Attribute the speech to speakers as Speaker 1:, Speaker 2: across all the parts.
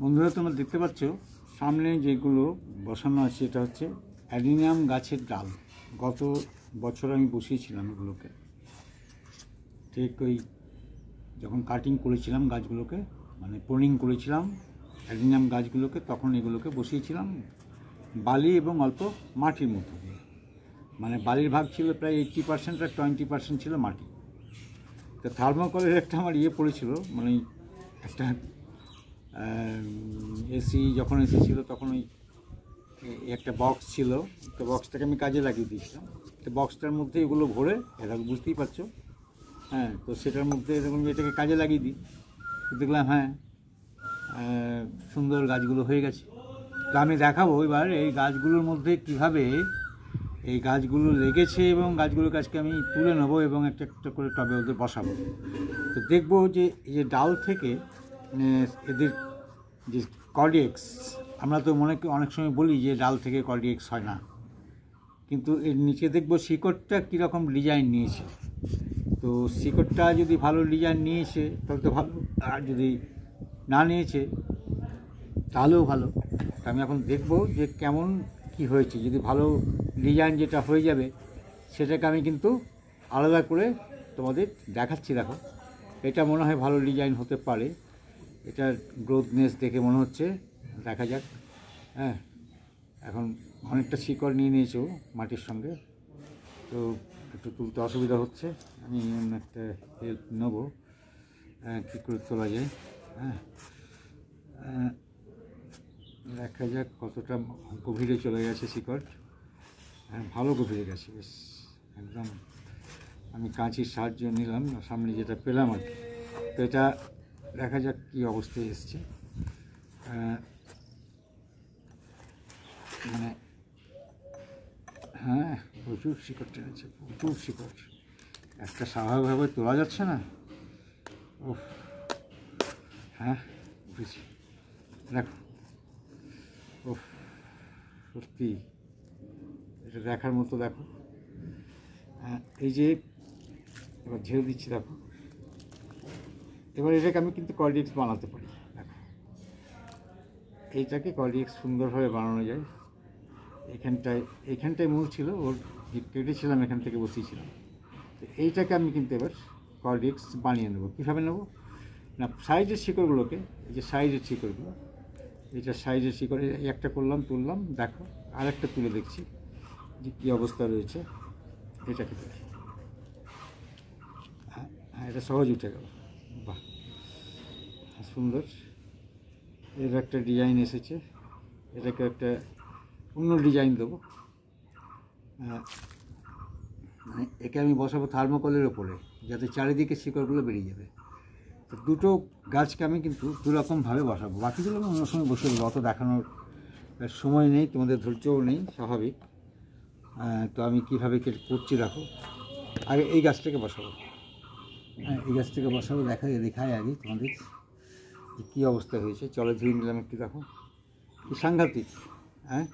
Speaker 1: বন্ধুরা, তোমরা দেখতে পাচ্ছ সামনে যেগুলো বসানো আছে এটা হচ্ছে অ্যাডিনিয়াম গাছের ডাল। গত বছর আমি বসিয়েছিলাম এগুলোকে, ঠিক ওই যখন কাটিং করেছিলাম গাছগুলোকে, মানে প্রুনিং করেছিলাম অ্যাডিনিয়াম গাছগুলোকে, তখন এগুলোকে বসিয়েছিলাম বালি এবং অল্প মাটির মধ্যে দিয়ে। মানে বালির ভাগ ছিল প্রায় 80% আর 20% ছিল মাটি। তো থার্মোকলের একটা আমার পড়েছিল, মানে একটা এসি যখন এসেছিল তখন ওই একটা বক্স ছিল, তো বক্সটাকে আমি কাজে লাগিয়ে দিয়েছিলাম। তো বক্সটার মধ্যে এগুলো ভরে, এরকম বুঝতেই পারছো, হ্যাঁ। তো সেটার মধ্যে এরকম এটাকে কাজে লাগিয়ে দিই, দেখলাম হ্যাঁ সুন্দর গাছগুলো হয়ে গেছে। তো আমি দেখাবো এবার এই গাছগুলোর মধ্যে কীভাবে এই গাছগুলো লেগেছে এবং গাছগুলোর কাছকে আমি তুলে নেবো এবং একটা একটা করে টবে ওদের বসাবো। তো দেখবো যে এই যে ডাল থেকে এদের যে কর্ডিয়েক্স, আমরা তো অনেক সময় বলি যে ডাল থেকে কর্ডিয়েক্স হয় না, কিন্তু এর নিচে দেখবো শিকড়টা কীরকম ডিজাইন নিয়েছে। তো শিকড়টা যদি ভালো ডিজাইন নিয়েছে তাহলে তো ভালো, আর যদি না নিয়েছে তাহলেও ভালো। আমি এখন দেখবো যে কেমন কি হয়েছে। যদি ভালো ডিজাইন যেটা হয়ে যাবে সেটাকে আমি কিন্তু আলাদা করে তোমাদের দেখাচ্ছি। দেখো, এটা মনে হয় ভালো ডিজাইন হতে পারে, এটার গ্রোথনেস দেখে মনে হচ্ছে। দেখা যাক। হ্যাঁ, এখন অনেকটা শিকড় নিয়ে নিয়েছো মাটির সঙ্গে, তো একটু তুলতে অসুবিধা হচ্ছে। আমি একটা হেল্প নেবো কী করে তোলা যায়। হ্যাঁ, দেখা যাক কতটা গভীরে চলে গেছে শিকড়। হ্যাঁ, ভালো গভীরে গেছে বেশ একদম। আমি কাঁচির সাহায্য নিলাম, সামনে যেটা পেলাম আর কি। তো এটা দেখা যাক কী অবস্থায় এসছে। মানে হ্যাঁ, প্রচুর শিকড় টেনেছে, প্রচুর শিকড়। একটা স্বাভাবিকভাবে তোলা যাচ্ছে না। ও হ্যাঁ, বুঝেছি। দেখো, ও সত্যি এটা দেখার মতো। দেখো, হ্যাঁ, এই যে এবার ঝেড়ে দিচ্ছি। দেখো, এবার এটাকে আমি কিন্তু কর্ডিয়েক্স বানাতে পারি। দেখো, এইটাকে কর্ডিয়েক্স সুন্দরভাবে বানানো যায়। এইখানটায় মূল ছিল, ওর কেটেছিলাম, এখান থেকে বসিয়েছিলাম। তো এইটাকে আমি কিন্তু এবার কর্ডিয়েক্স বানিয়ে নেবো। কীভাবে নেবো না, সাইজের শিকড়গুলোকে, এই যে সাইজের শিকড়গুলো, এটা সাইজের শিকড় একটা করলাম, তুললাম। দেখো, আর একটা তুলে দেখছি যে কী অবস্থা রয়েছে। এটাকে দেখি, হ্যাঁ, এটা সহজ উঠে গেল। বাহ, সুন্দর। এর একটা ডিজাইন এসেছে। এটাকে একটা অন্য ডিজাইন দেবো। একে আমি বসাবো থার্মোকলের ওপরে, যাতে চারিদিকে শিকড়গুলো বেরিয়ে যাবে। তো দুটো গাছকে আমি কিন্তু দুরকমভাবে বসাবো। বাকিগুলো আমি অন্য সময় বসে দেবো, অত দেখানোর সময় নেই, তোমাদের ধৈর্যও নেই, স্বাভাবিক। তো আমি কীভাবে করছি দেখো। আগে এই গাছটাকে বসাবো। হ্যাঁ, এই গাছটাকে বসাবো। দেখায় আগে তোমাদের যে কী অবস্থা হয়েছে। চলো ধুয়ে নিলাম একটু। দেখো কি সাংঘাতিক। হ্যাঁ,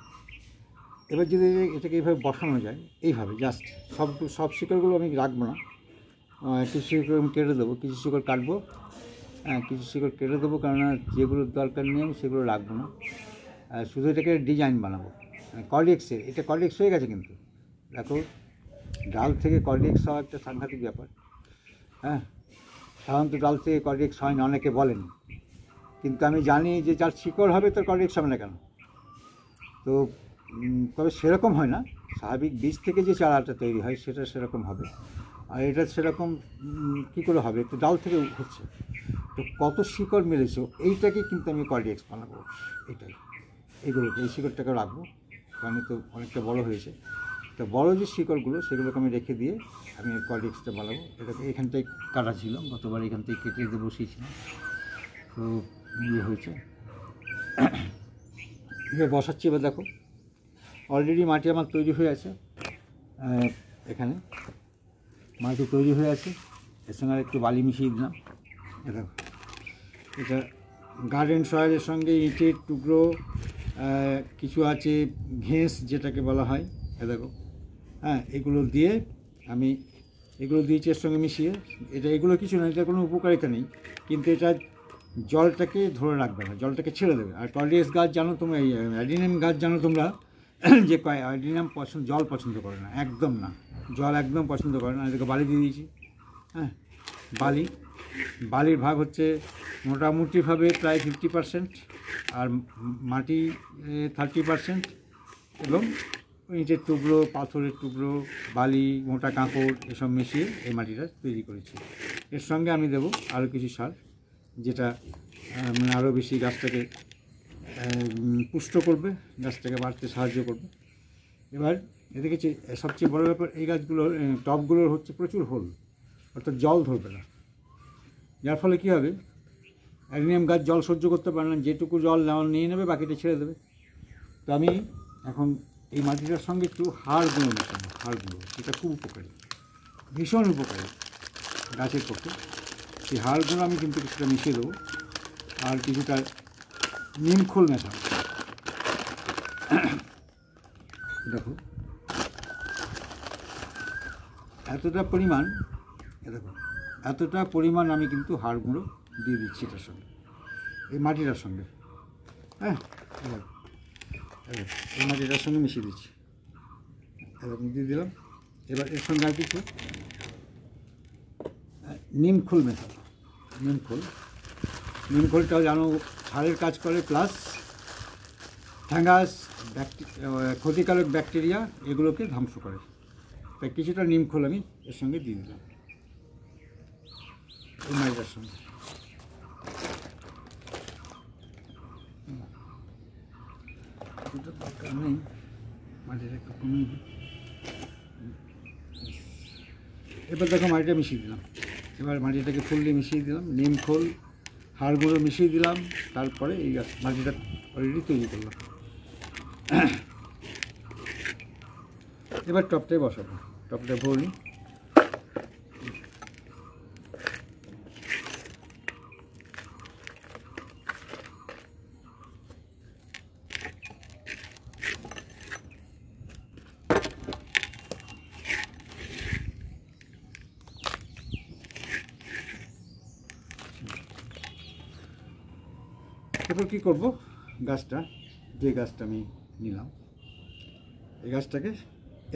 Speaker 1: এবার যদি এটাকে এইভাবে বসানো যায়, এইভাবে জাস্ট সব শিকড়গুলো আমি রাখবো না, কিছু শিকড় আমি কেটে দেবো, কিছু শিকড় কাটবো। হ্যাঁ, কিছু শিকড় কেটে দেবো, কেননা যেগুলোর দরকার নেই আমি সেগুলো রাখবো না। শুধু এটাকে ডিজাইন বানাবো। কর্ডিয়েক্সের, এটা কর্ডিয়েক্স হয়ে গেছে কিন্তু। দেখো, ডাল থেকে কর্ডিয়েক্স হওয়া একটা সাংঘাতিক ব্যাপার। হ্যাঁ, সাধারণত ডাল থেকে কর্ডিয়েক্স হয় না, অনেকে বলেন, কিন্তু আমি জানি যে যার শিকড় হবে তার কর্ডিয়েক্স হবে না কেন। তো তবে সেরকম হয় না, স্বাভাবিক বীজ থেকে যে চারাটা তৈরি হয় সেটা সেরকম হবে, আর এটা সেরকম কী করে হবে, একটু ডাল থেকে হচ্ছে। তো কত শিকড় মেলেছে, এইটাকে কিন্তু আমি কর্ডিয়েক্স বানাবো। এইগুলোকে, এই শিকড়টাকে রাখবো, কারণ তো অনেকটা বড় হয়েছে। তো বড় যে শিকড়গুলো সেগুলোকে আমি রেখে দিয়ে আমি কর্ডিয়েক্সটা বানাবো। এটাকে এখানটায় কাটা ছিল, গতবার এখান থেকে কেটে দিয়ে বসিয়েছিলাম। তো হয়েছে, এবার বসাচ্ছি। এবার দেখো, অলরেডি মাটি আমার তৈরি হয়ে আছে। এখানে মাটি তৈরি হয়ে আছে, এর সঙ্গে আর একটু বালি মিশিয়ে দিলাম। দেখো, এটা গার্ডেন সয়েলের সঙ্গে ইটের টুকরো কিছু আছে, ঘেঁস যেটাকে বলা হয়। দেখো, হ্যাঁ, এগুলো দিয়ে আমি এগুলো দিয়েছি এর সঙ্গে মিশিয়ে। এগুলো কিছু না, এটা কোনো উপকারিতা নেই, কিন্তু এটা জলটাকে ধরে রাখবে না, জলটাকে ছেড়ে দেবে। আর কর্ডিয়াস গাছ জানো তোমরা, এই অ্যাডিনিয়াম গাছ জানো তোমরা যে অ্যাডিনিয়াম জল পছন্দ করে না, একদম না, জল একদম পছন্দ করে না। এদিকে বালি দিয়ে দিয়েছি। হ্যাঁ, বালির ভাগ হচ্ছে মোটামুটিভাবে প্রায় 50%, আর মাটি 30%, এবং ইটের টুকরো, পাথরের টুকরো, বালি, মোটা কাঁকড় এসব মিশিয়ে এই মাটিটা তৈরি করেছি। এর সঙ্গে আমি দেবো আরও কিছু সার, যেটা মানে আরও বেশি গাছটাকে পুষ্ট করবে, গাছটাকে বাড়তে সাহায্য করবে। এবার এদিকে সবচেয়ে বড় ব্যাপার, এই গাছগুলোর টবগুলোর হচ্ছে প্রচুর হোল, অর্থাৎ জল ধরবে না। যার ফলে কী হবে, অ্যাডিনিয়াম গাছ জল সহ্য করতে পারে না, যেটুকু জল নিয়ে নেবে বাকিটা ছেড়ে দেবে। তো আমি এখন এই মাটিটার সঙ্গে একটু হাড় গুঁড়ো মেশাবো, হাড় গুঁড়ো, সেটা খুব উপকারী, ভীষণ উপকারী গাছের পক্ষে। সেই হাড় গুঁড়ো আমি কিন্তু কিছুটা মিশিয়ে দেবো, আর কিছুটা নিমখোল মেশাবো। দেখো এতটা পরিমাণ, দেখো এতটা পরিমাণ আমি কিন্তু হাড় গুঁড়ো দিয়ে দিচ্ছি এটার সঙ্গে, এই মাটিটার সঙ্গে। হ্যাঁ, এই মাটিটার সঙ্গে মিশিয়ে দিচ্ছি, এরকম দিয়ে দিলাম। এবার এর সঙ্গে আর কিছু নিমখোল মেশাবো। নিমখোলটাও জানো সারের কাজ করে, প্লাস ফাঙ্গাস, ক্ষতিকারক ব্যাকটেরিয়া এগুলোকে ধ্বংস করে। তাই কিছুটা নিমখোল আমি এর সঙ্গে দিয়ে দিলাম এই মাটিটার সঙ্গে। দরকার নেই, মাটিটা একটু কমিয়ে দিই। এবার দেখো মাটিটা মিশিয়ে দিলাম, এবার মাটিটাকে ফুললি মিশিয়ে দিলাম, নিমখোল, হাড় গুঁড়ো মিশিয়ে দিলাম, তারপরে এই মাটিটা অলরেডি তৈরি করলাম। এবার টপটাই বসাবো, টপটা ভরি। এরপর কী করবো, গাছটা, যে গাছটা আমি নিলাম, এই গাছটাকে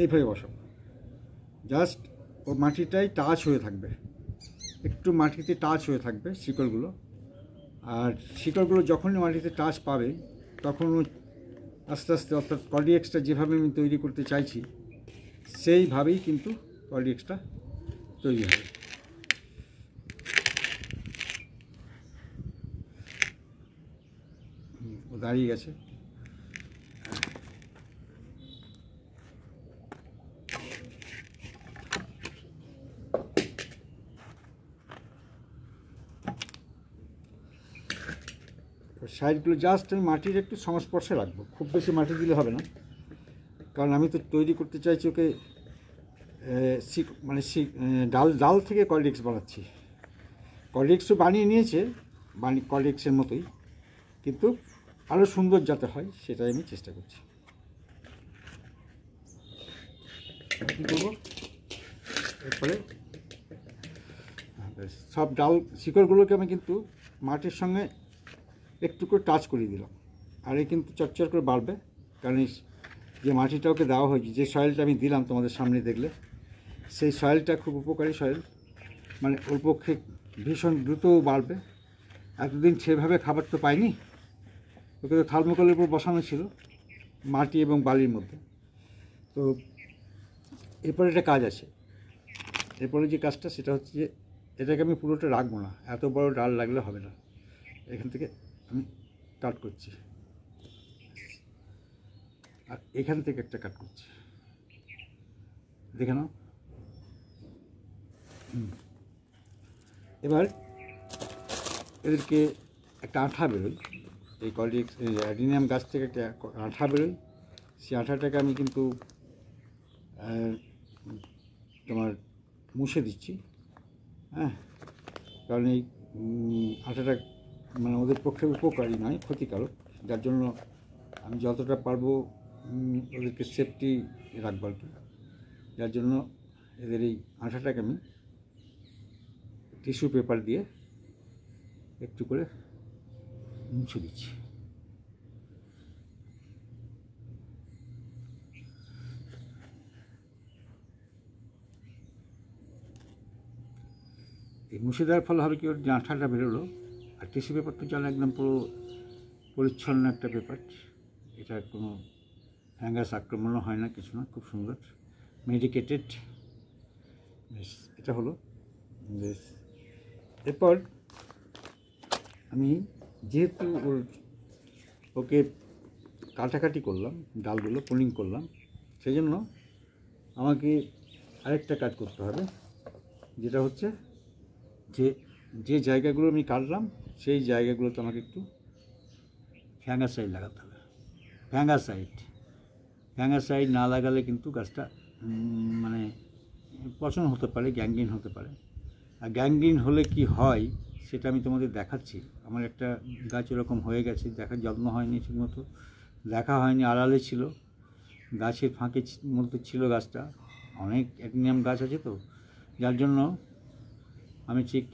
Speaker 1: এইভাবে বসাবো। জাস্ট ও মাটিটাই টাচ হয়ে থাকবে, একটু মাটিতে টাচ হয়ে থাকবে শিকড়গুলো। আর শিকড়গুলো যখনই মাটিতে টাচ পাবে তখন আস্তে আস্তে, অর্থাৎ কর্ডিএক্সটা যেভাবে আমি তৈরি করতে চাইছি সেইভাবেই কিন্তু কর্ডিএক্সটা তৈরি হবে। ও দাঁড়িয়ে গেছে। সাইডগুলো জাস্ট আমি মাটির একটু সংস্পর্শে রাখবো, খুব বেশি মাটি দিলে হবে না, কারণ আমি তো তৈরি করতে চাইছি ওকে ডাল থেকে কর্ডিএক্স বানাচ্ছি। কর্ডিএক্সও বানিয়ে নিয়েছে, কর্ডিএক্সের মতোই, কিন্তু আরও সুন্দর যাতে হয় সেটাই আমি চেষ্টা করছি। কী করবো, এরপরে সব ডাল শিকড়গুলোকে আমি কিন্তু মাটির সঙ্গে একটু করে টাচ করিয়ে দিলাম, আর এই কিন্তু চটচট করে বাড়বে, কারণ যে মাটিটা ওকে দেওয়া হয়েছে, যে সয়েলটা আমি দিলাম তোমাদের সামনে দেখলে, সেই সয়েলটা খুব উপকারী সয়েল, মানে ওর পক্ষে ভীষণ দ্রুত বাড়বে। এতদিন সেভাবে খাবার তো পাইনি, ওকে তো থার্মোকলের উপর বসানো ছিল মাটি এবং বালির মধ্যে। তো এরপরে একটা কাজ আছে, এরপরে যে কাজটা সেটা হচ্ছে যে এটাকে আমি পুরোটা রাখবো না, এত বড় ডাল লাগলে হবে না, এখান থেকে আমি কাট করছি, আর এখান থেকে একটা কাট করছি, দেখে নাও। এবার এদেরকে একটা আঠা বেরোয়, এই কর্ডিএক্স অ্যাডিনিয়াম গাছ থেকে একটা আঠা বেরোয়, সেই আঠাটাকে আমি কিন্তু তোমার মুছে দিচ্ছি। হ্যাঁ, কারণ এই আঠাটা মানে ওদের পক্ষে উপকারী নয়, ক্ষতিকারক, যার জন্য আমি যতটা পারবো ওদেরকে সেফটি রাখবো আর কি। যার জন্য এদের এই আঠাটাকে আমি টিস্যু পেপার দিয়ে একটু করে মুছে দিচ্ছি। এই মুছে দেওয়ার ফলে হবে কি, ওর যে আঠাটা বেরোলো, আর টিস্যু পেপারটা যেন একদম পুরো পরিচ্ছন্ন একটা পেপার, এটা কোনো ফ্যাঙ্গাস আক্রমণও হয় না, কিছু না, খুব সুন্দর মেডিকেটেড। বেশ, এটা হলো। বেশ, এরপর আমি যেহেতু ওকে কাটাকাটি করলাম, ডালগুলো পুলিং করলাম, সেই জন্য আমাকে আরেকটা কাজ করতে হবে, যেটা হচ্ছে যে জায়গাগুলো আমি কাটলাম সেই জায়গাগুলোতে আমাকে একটু ফ্যাঙ্গাসাইড লাগাতে হবে। ফ্যাঙ্গাসাইড না লাগালে কিন্তু গাছটা মানে পচন হতে পারে, গ্যাংগ্রিন হতে পারে। আর গ্যাংগ্রিন হলে কি হয় সেটা আমি তোমাদের দেখাচ্ছি। আমার একটা গাছ এরকম হয়ে গেছে, দেখার যত্ন হয়নি ঠিকমতো, দেখা হয়নি, আড়ালে ছিল, গাছের ফাঁকে মধ্যে ছিল গাছটা। অনেক অ্যাডিনিয়াম গাছ আছে তো, যার জন্য আমি ঠিক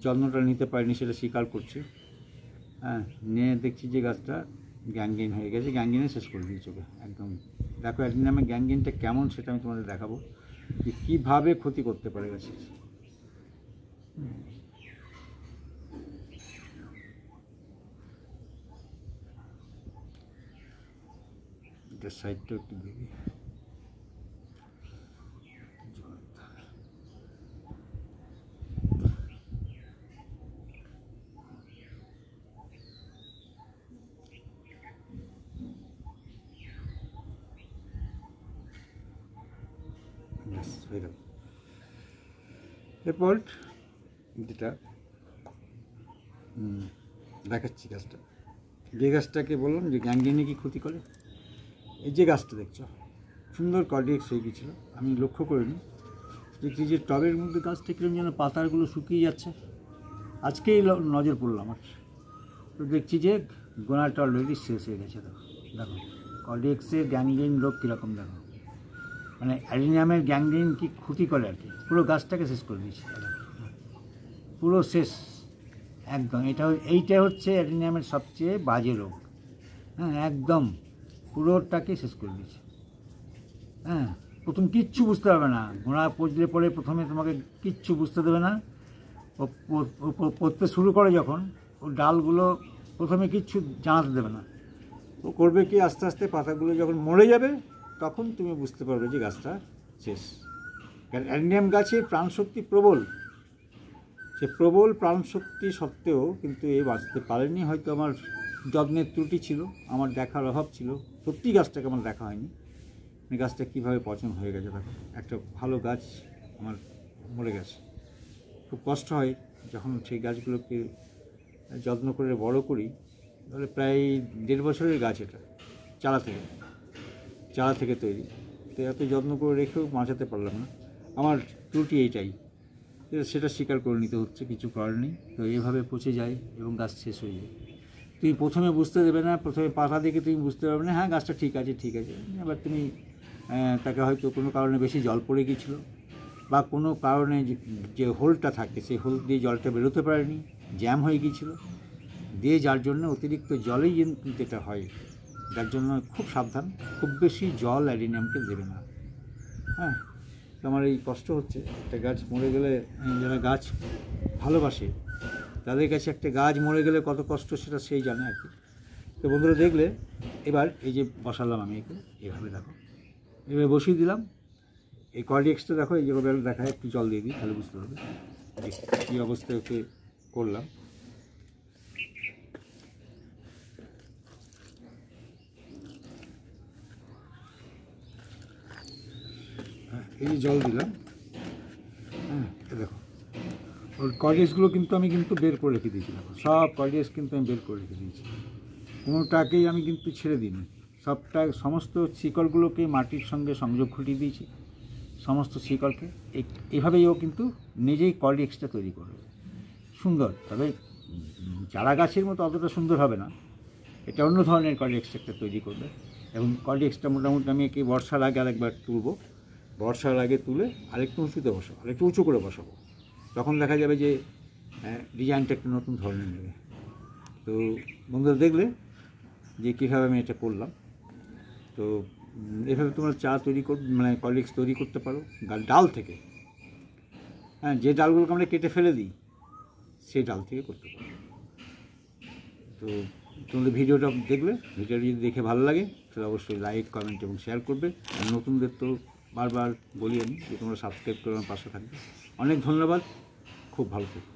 Speaker 1: যত্নটা নিতে পারিনি, সেটা স্বীকার করছি। হ্যাঁ, নিয়ে দেখছি যে গাছটা গ্যাংগ্রিন হয়ে গেছে, গ্যাংগ্রিনে শেষ করে দিয়েছে ওকে একদম। দেখো অ্যাডিনিয়ামের গ্যাংগ্রিনটা কেমন সেটা আমি তোমাদের দেখাবো, যে কীভাবে ক্ষতি করতে পারে গাছের। এটার সাইডটা একটু দেখি। এরপর যেটা দেখাচ্ছি গাছটা, যে গাছটাকে বললাম যে গ্যাংগ্রিনে কি ক্ষতি করে, এই যে গাছটা দেখছো সুন্দর কর্ডিয়েক্স হয়ে গিয়েছিল, আমি লক্ষ্য করিনি, দেখছি যে টবের মধ্যে গাছটা কিরকম যেন পাতাগুলো শুকিয়ে যাচ্ছে, আজকেই নজর পড়লো আমার। তো দেখছি যে গোনাটা অলরেডি শেষ হয়ে গেছে। দেখো দেখো কর্ডিয়েক্সের গ্যাংগ্রিন রোগ কীরকম, দেখো মানে অ্যাডিনিয়ামের গ্যাংগ্রিন কি ক্ষতি করে আর কি, পুরো গাছটাকে শেষ করে দিয়েছে, পুরো শেষ একদম। এইটা হচ্ছে অ্যাডিনিয়ামের সবচেয়ে বাজে রোগ। হ্যাঁ, একদম পুরোটাকে শেষ করে দিয়েছে। হ্যাঁ, প্রথম কিচ্ছু বুঝতে পারবে না, ঘোড়া পচলে পড়ে প্রথমে তোমাকে কিচ্ছু বুঝতে দেবে না। ও পড়তে শুরু করে যখন, ও ডালগুলো প্রথমে কিচ্ছু জানাতে দেবে না। ও করবে কি, আস্তে আস্তে পাতাগুলো যখন মরে যাবে তখন তুমি বুঝতে পারবে যে গাছটা শেষ। কারণ অ্যাডিনিয়াম গাছের প্রাণশক্তি প্রবল, সে প্রবল প্রাণশক্তি সত্ত্বেও কিন্তু এ বাঁচতে পারেনি। হয়তো আমার যত্নের ত্রুটি ছিল, আমার দেখার অভাব ছিল, সত্যি গাছটাকে আমার দেখা হয়নি, গাছটা কীভাবে পচন হয়ে গেছে। দেখো একটা ভালো গাছ আমার মরে গেছে। খুব কষ্ট হয় যখন সেই গাছগুলোকে যত্ন করে বড় করি। তাহলে প্রায় 1.5 বছরের গাছ, এটা চারা থেকে তৈরি, তো এত যত্ন করে রেখেও বাঁচাতে পারলাম না। আমার ত্রুটি এইটাই, সেটা স্বীকার করে নিতে হচ্ছে, কিছু করার নেই। তো এইভাবে পচে যায় এবং গাছ শেষ হয়ে যায়। তুমি প্রথমে বুঝতে দেবে না, প্রথমে পাতা দেখে তুমি বুঝতে পারবে না হ্যাঁ গাছটা ঠিক আছে। এবার তুমি তাকে হয়তো কোনো কারণে বেশি জল পড়ে গিয়েছিলো, বা কোনো কারণে যে হোলটা থাকে সেই হোল দিয়ে জলটা বেরোতে পারেনি, জ্যাম হয়ে গিয়েছিলো দিয়ে, যার জন্য অতিরিক্ত জলেই কিন্তু এটা হয়। যার জন্য খুব সাবধান, খুব বেশি জল অ্যাডিনিয়ামকে দেবে না। হ্যাঁ, তো আমার এই কষ্ট হচ্ছে, একটা গাছ মরে গেলে, যারা গাছ ভালোবাসে তাদের কাছে একটা গাছ মরে গেলে কত কষ্ট সেটা সেই জানে আর কি। তো বন্ধুরা দেখলে, এবার এই যে বসালাম আমি একে, এভাবে দেখো, এভাবে বসিয়ে দিলাম। এই কর্ডিয়েক্সটা দেখো, এই যেভাবে দেখায়, একটু জল দিয়ে দিই তাহলে বুঝতে পারবে কী অবস্থায় ওকে করলাম। এই যে জল দিলাম, হ্যাঁ দেখো ওর কর্ডিয়েক্সগুলো কিন্তু আমি বের করে রেখে দিয়েছিলাম, সব কর্ডিয়েক্স কিন্তু আমি বের করে রেখে দিয়েছি, কোনোটাকেই আমি কিন্তু ছেড়ে দিইনি। সমস্ত শিকড়গুলোকে মাটির সঙ্গে সংযোগ ঘটিয়ে দিয়েছি, সমস্ত শিকড়কে। এইভাবেই ও কিন্তু নিজেই কর্ডিয়েক্সটা তৈরি করবে, সুন্দর। তবে চারা গাছের মতো অতটা সুন্দর হবে না, এটা অন্য ধরনের কর্ডিয়েক্স একটা তৈরি করবে। এবং কর্ডিয়েক্সটা মোটামুটি আমি একে বর্ষার আগে আরেকবার তুলব, বর্ষার আগে তুলে আরেকটু উঁচুতে বসাবো, আরেকটু উঁচু করে বসাবো, তখন দেখা যাবে যে ডিজাইনটা একটু নতুন ধরনের নেবে। তো বন্ধুরা দেখলে যে কীভাবে আমি এটা করলাম। তো এভাবে তোমরা চা তৈরি মানে কলিক্স তৈরি করতে পারো ডাল থেকে। হ্যাঁ, যে ডালগুলোকে আমরা কেটে ফেলে দিই সেই ডাল থেকে করতে পারো। তো তোমাদের ভিডিওটা দেখলে, ভিডিওটা যদি দেখে ভালো লাগে তাহলে অবশ্যই লাইক, কমেন্ট এবং শেয়ার করবে। আর নতুনদের তো বারবার বলি আমি যে তোমরা সাবস্ক্রাইব করে আমার পাশে থাকবে। অনেক ধন্যবাদ, খুব ভালো থাকবে।